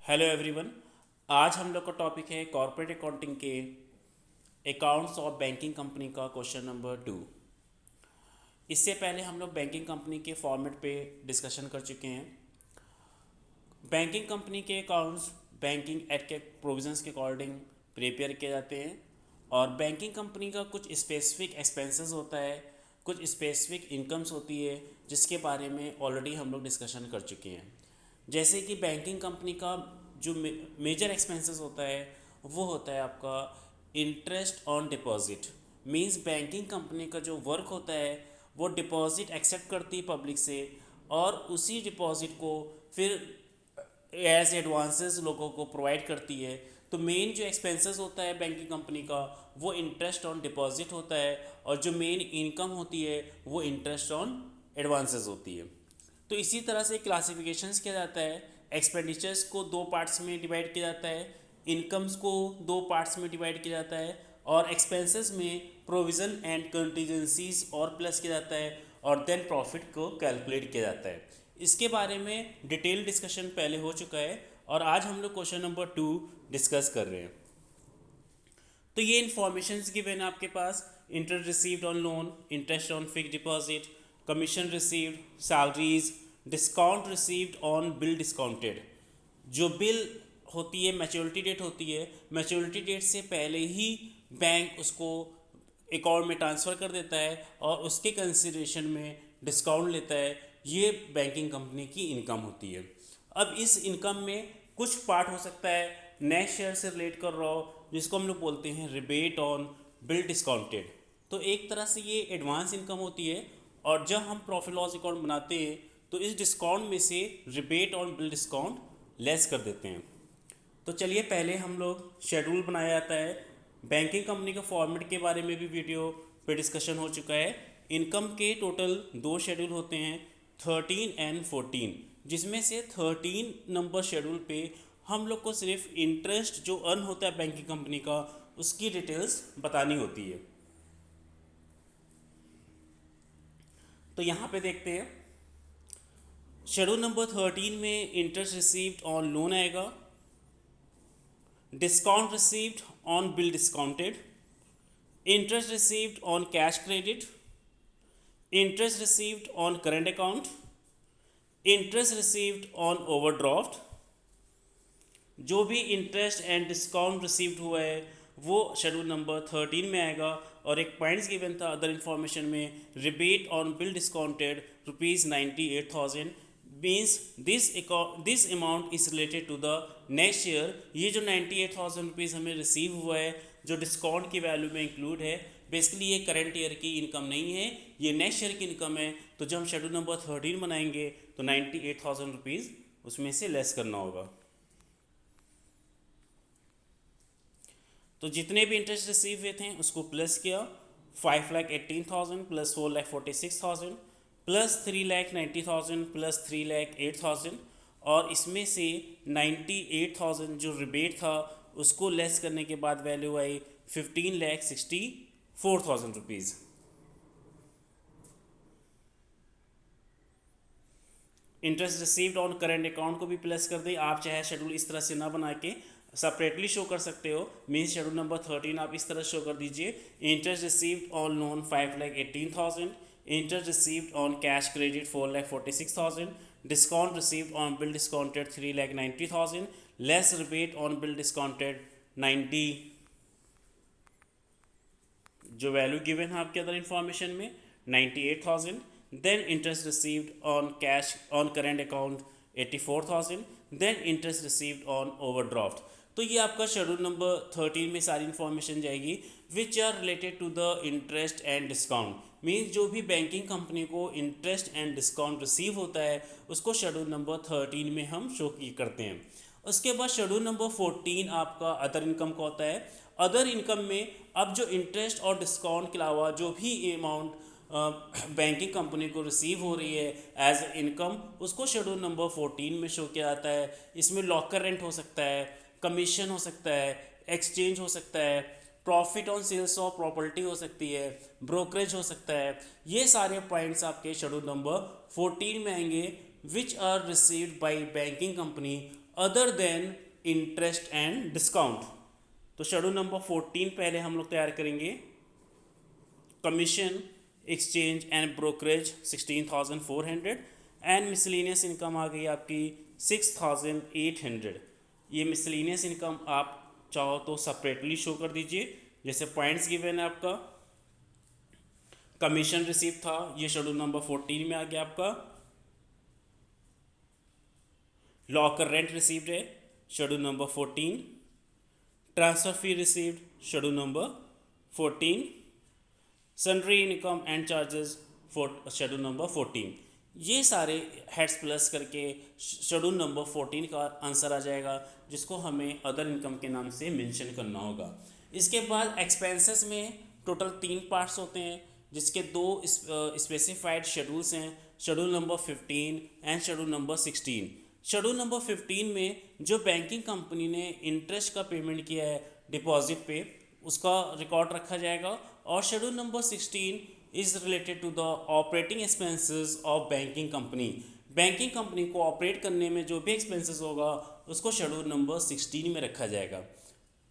Hello everyone. आज हम लोग का टॉपिक है कॉर्पोरेट अकाउंटिंग के अकाउंट्स ऑफ बैंकिंग कंपनी का क्वेश्चन नंबर 2। इससे पहले हम लोग बैंकिंग कंपनी के फॉर्मेट पे डिस्कशन कर चुके हैं। बैंकिंग कंपनी के अकाउंट्स बैंकिंग एक्ट के प्रोविजंस के अकॉर्डिंग प्रिपेयर किए जाते हैं और बैंकिंग कंपनी का कुछ स्पेसिफिक एक्सपेंसेस होता है, कुछ स्पेसिफिक इनकम्स होती है जिसके बारे में ऑलरेडी हम लोग डिस्कशन कर चुके हैं। जैसे कि बैंकिंग कंपनी का जो मेजर एक्सपेंसेस होता है वो होता है आपका interest on deposit. Means banking company का जो वर्क होता है वो डिपॉजिट एक्सेप्ट करती है पब्लिक से और उसी डिपॉजिट को फिर एज एडवांसेस लोगों को प्रोवाइड करती है। तो मेन जो एक्सपेंसेस होता है बैंकिंग कंपनी का वो इंटरेस्ट ऑन डिपॉजिट होता है और जो मेन इनकम होती है वो इंटरेस्ट ऑन एडवांसेस होती है। तो इसी तरह से क्लासिफिकेशंस किया जाता है। एक्सपेंडिचर्स को दो पार्ट्स में डिवाइड किया जाता है, इनकम्स को दो पार्ट्स में डिवाइड किया जाता है और एक्सपेंसेस में प्रोविज़न एंड कंटीजेंसीज और प्लस किया जाता है और देन प्रॉफिट को कैलकुलेट किया जाता है। इसके बारे में डिटेल डिस्कशन पहले हो चुका है और आज हम लोग क्वेश्चन नंबर 2 डिस्कस कर रहे हैं। तो ये इन्फॉर्मेशन गिवन है आपके पास: interest received on loan, interest on fix deposit, commission received, salaries, discount received on bill discounted. जो बिल होती है मैच्योरिटी डेट होती है, मैच्योरिटी डेट से पहले ही बैंक उसको अकाउंट में ट्रांसफ़र कर देता है और उसके कंसिडरेशन में डिस्काउंट लेता है। ये बैंकिंग कंपनी की इनकम होती है। अब इस इनकम में कुछ पार्ट हो सकता है नेक्स्ट शेयर से रिलेट कर रहा हो जिसको हम लोग बोलते हैं रिबेट ऑन बिल डिस्काउंटेड। तो एक तरह से ये एडवांस इनकम होती है और जब हम प्रॉफिट लॉस अकाउंट बनाते हैं तो इस डिस्काउंट में से rebate on bill discount less कर देते हैं। तो चलिए पहले हम लोग शेड्यूल बनाया जाता है। बैंकिंग कंपनी का फॉर्मेट के बारे में भी वीडियो पे डिस्कशन हो चुका है। इनकम के टोटल दो शेड्यूल होते हैं, 13 एंड 14, जिसमें से 13 नंबर शेड्यूल पे हम लोग को सिर्फ इंटरेस्ट जो अर्न होता है बैंकिंग कंपनी का उसकी डिटेल्स बतानी होती है। तो यहाँ पे देखते हैं शेड्यूल नंबर 13 में इंटरेस्ट रिसीव्ड ऑन लोन आएगा, discount received on bill discounted, interest received on cash credit, interest received on current account, interest received on overdraft. जो भी इंटरेस्ट एंड डिस्काउंट रिसीव्ड हुआ है वो शेड्यूल नंबर 13 में आएगा। और एक पॉइंट्स गिवन था अदर इन्फॉर्मेशन में, rebate on bill discounted ₹98,000 means this amount is related to the next year. ये जो ₹98,000 हमें रिसीव हुआ है जो डिस्काउंट की वैल्यू में इंक्लूड है, बेसिकली ये करंट ईयर की इनकम नहीं है, ये नेक्स्ट ईयर की इनकम है। तो जब हम शेड्यूल नंबर 13 बनाएंगे तो ₹98,000 उसमें से लेस करना होगा। तो जितने भी इंटरेस्ट रिसीव हुए थे उसको प्लस किया, 5,18,000 प्लस 4,46,000 प्लस 3,90,000 प्लस 3,08,000 और इसमें से 98,000 जो रिबेट था उसको लेस करने के बाद value I ₹15,64,000। Interest received on current account को भी प्लस कर दें। आप चाहे शेड्यूल इस तरह से ना बना के सेपरेटली शो कर सकते हो। मीन्स शेड्यूल नंबर 13 आप इस तरह शो कर दीजिए: interest received on loan 5,18,000, interest received on cash credit 4,46,000, discount received on bill discounted 3,90,000, less rebate on bill discounted 90। जो वैल्यू गिवन है आपके अदर इन्फॉर्मेशन में 98,000, then interest received on cash on current account 84,000, then interest received on overdraft. तो ये आपका schedule number 13 में सारी information जाएगी which are related to the interest and discount. Means जो भी बैंकिंग कंपनी को इंटरेस्ट एंड डिस्काउंट रिसीव होता है उसको शेड्यूल नंबर 13 में हम शो करते हैं। उसके बाद शेड्यूल नंबर 14 आपका अदर इनकम का होता है। अदर इनकम में अब जो इंटरेस्ट और डिस्काउंट के अलावा जो भी अमाउंट बैंकिंग कंपनी को रिसीव हो रही है एज इनकम उसको शेड्यूल नंबर 14 में शो किया जाता है। इसमें लॉकर रेंट हो सकता है, कमीशन हो सकता है, एक्सचेंज हो सकता है, profit on sales of property हो सकती है, ब्रोकरेज हो सकता है। ये सारे पॉइंट्स आपके शेड्यूल नंबर 14 में आएंगे which are received by banking company other than interest and discount. तो शेड्यूल नंबर 14 पहले हम लोग तैयार करेंगे। Commission, exchange and brokerage 16,400 and miscellaneous income आ गई आपकी 6,800। ये मिसलेनियस इनकम आप चाहो तो सेपरेटली शो कर दीजिए, जैसे पॉइंट्स गिवन है आपका। कमीशन रिसीव था, ये शेड्यूल नंबर 14 में आ गया आपका। लॉकर रेंट रिसीव्ड है, schedule number 14। Transfer fee received, schedule number 14। Sundry income and charges, schedule number 14। ये सारे हेड्स प्लस करके शेड्यूल नंबर 14 का आंसर आ जाएगा, जिसको हमें अदर इनकम के नाम से मेंशन करना होगा। इसके बाद एक्सपेंसेस में टोटल 3 पार्ट्स होते हैं, जिसके 2 स्पेसिफाइड शेड्यूल्स हैं, schedule number 15 and schedule number 16। Schedule number 15 में जो बैंकिंग कंपनी ने इंटरेस्ट का पेमेंट किया है डिपॉजिट पे, उसका रिकॉर्ड रखा जाएगा। और schedule number 16 is related to the operating expenses of banking company. Banking company को ऑपरेट करने में जो भी एक्सपेंसेस होगा उसको शेड्यूल नंबर 16 में रखा जाएगा।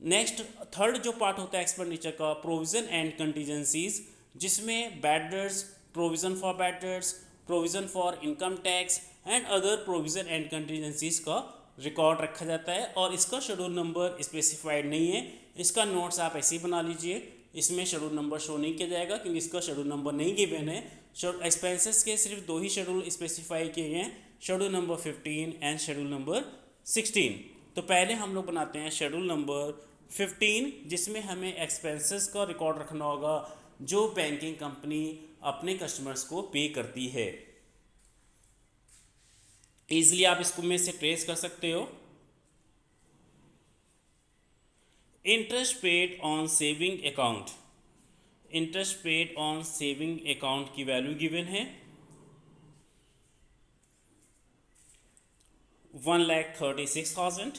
नेक्स्ट थर्ड जो पार्ट होता है एक्सपेंडिचर का, प्रोविज़न एंड कंटीजेंसीज, जिसमें bad debts, provision for bad debts, provision for income tax and other provision and contingencies का रिकॉर्ड रखा जाता है। और इसका शेड्यूल नंबर स्पेसिफाइड नहीं है, इसका नोट्स आप ऐसे ही बना लीजिए। इसमें शेड्यूल नंबर शो नहीं किया जाएगा क्योंकि इसका शेड्यूल नंबर नहीं गिवन है। एक्सपेंसेस के सिर्फ 2 ही शेड्यूल स्पेसिफाई किए गए हैं, schedule number 15 and schedule number 16। तो पहले हम लोग बनाते हैं शेड्यूल नंबर 15, जिसमें हमें एक्सपेंसेस का रिकॉर्ड रखना होगा जो बैंकिंग कंपनी अपने कस्टमर्स को पे करती है। ईजिली आप इसको में से ट्रेस कर सकते हो। Interest paid on saving account, interest paid on saving account की वैल्यू गिवन है 1,36,000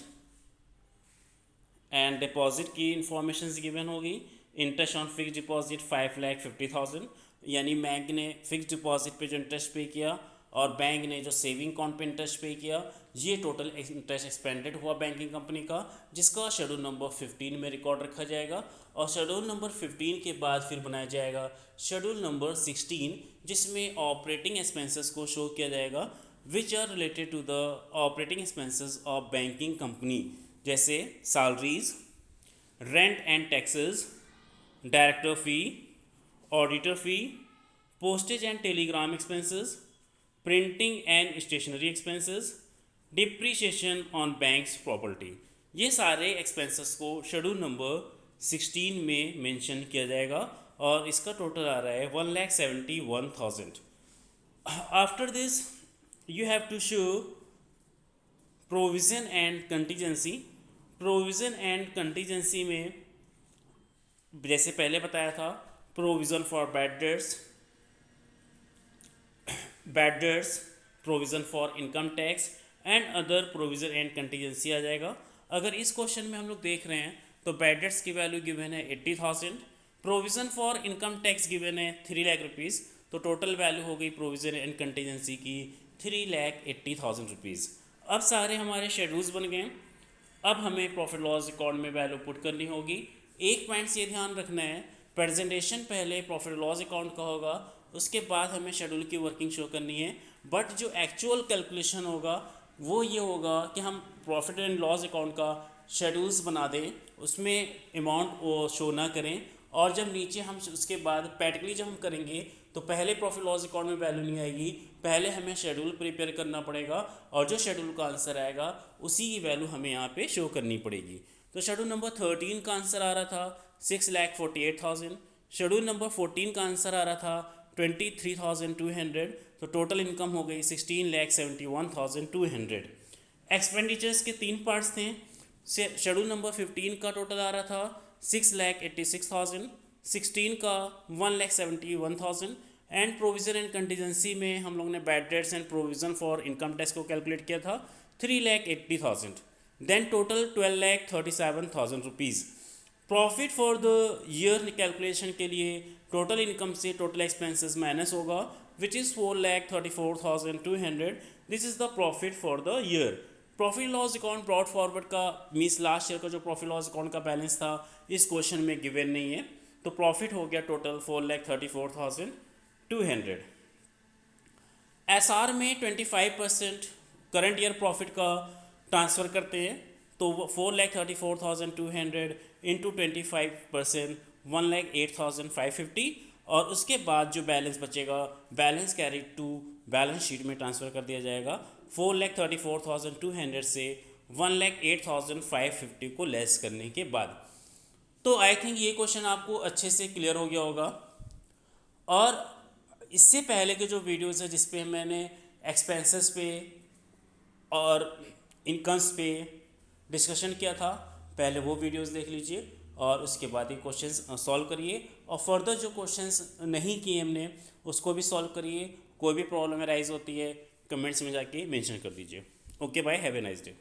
एंड डिपॉजिट की इंफॉर्मेशन गिवन होगी। इंटरेस्ट ऑन फिक्स डिपॉजिट 5,50,000, यानी बैंक ने फिक्स डिपॉजिट पे जो इंटरेस्ट पे किया और बैंक ने जो सेविंग अकाउंट पे इंटरेस्ट पे किया, ये टोटल इंटरेस्ट एक्सपेंडेड हुआ बैंकिंग कंपनी का, जिसका शेड्यूल नंबर 15 में रिकॉर्ड रखा जाएगा। और शेड्यूल नंबर 15 के बाद फिर बनाया जाएगा शेड्यूल नंबर 16, जिसमें ऑपरेटिंग एक्सपेंसेस को शो किया जाएगा which are related to the operating expenses of banking company, जैसे salaries, rent and taxes, director fee, auditor fee, postage and telegram expenses, printing and stationery expenses, depreciation on bank's property. ये सारे expenses को schedule number 16 में mention किया जाएगा और इसका total आ रहा है 1,71,000। After this you have to show provision and contingency. Provision and contingency में जैसे पहले बताया था, provision for bad debts, provision for income tax and other provision and contingency आ जाएगा। अगर इस क्वेश्चन में हम लोग देख रहे हैं तो बैड डेट्स की वैल्यू गिवन है 80,000, provision for income tax given है 3 लाख रुपीज़, तो टोटल वैल्यू हो गई प्रोविज़न एंड कंटीजेंसी की 3,80,000 रुपीज़। अब सारे हमारे शेड्यूल्स बन गए। अब हमें प्रॉफिट लॉस अकाउंट में वैल्यू पुट करनी होगी। एक पॉइंट से ध्यान रखना है, प्रेजेंटेशन पहले प्रॉफिट लॉस अकाउंट का होगा, उसके बाद हमें शेड्यूल की वर्किंग शो करनी है। बट जो एक्चुअल कैलकुलेशन होगा वो ये होगा कि हम प्रॉफिट एंड लॉस अकाउंट का शेड्यूल्स बना दें, उसमें अमाउंट वो शो ना करें, और जब नीचे हम उसके बाद प्रैक्टिकली जब हम करेंगे तो पहले प्रॉफिट लॉस अकाउंट में वैल्यू नहीं आएगी, पहले हमें शेड्यूल प्रिपेयर करना पड़ेगा और जो शेड्यूल का आंसर आएगा उसी की वैल्यू हमें यहाँ पे शो करनी पड़ेगी। तो शेड्यूल नंबर 13 का आंसर आ रहा था 6,48,000, शेड्यूल नंबर 14 का आंसर आ रहा था 23,200, तो टोटल इनकम हो गई 16,71,200। एक्सपेंडिचर्स के 3 पार्ट्स थे। शेड्यूल नंबर 15 का टोटल आ रहा था 6,86,000, 16 का 1,71,000 एंड प्रोविज़न एंड कंटीजेंसी में हम लोग ने bad debts and provision for income tax को कैलकुलेट किया था 3,80,000, then total 12,37,000 rupees. Profit for the year calculation के लिए टोटल इनकम से टोटल एक्सपेंसेस माइनस होगा which is 4,34,200। This is the profit for the year. Profit loss account brought forward का means last year का जो profit loss account का balance था इस क्वेश्चन में गिवन नहीं है, तो प्रॉफिट हो गया टोटल 4,34,200। एसआर में 25% करंट ईयर प्रॉफिट का ट्रांसफ़र करते हैं, तो 4,34,200 इंटू 25% 1,08,550, और उसके बाद जो बैलेंस बचेगा balance carry to balance sheet में ट्रांसफ़र कर दिया जाएगा 4,34,200 से 1,08,550 को लेस करने के बाद। तो आई थिंक ये क्वेश्चन आपको अच्छे से क्लियर हो गया होगा। और इससे पहले के जो वीडियोस है जिस पे मैंने एक्सपेंसेस पे और इनकम्स पे डिस्कशन किया था, पहले वो वीडियोस देख लीजिए और उसके बाद ये क्वेश्चंस सॉल्व करिए, और फर्दर जो क्वेश्चंस नहीं किए हमने उसको भी सॉल्व करिए। कोई भी प्रॉब्लम राइज होती है कमेंट्स में जाके मेंशन कर दीजिए। Okay bye, have a nice day.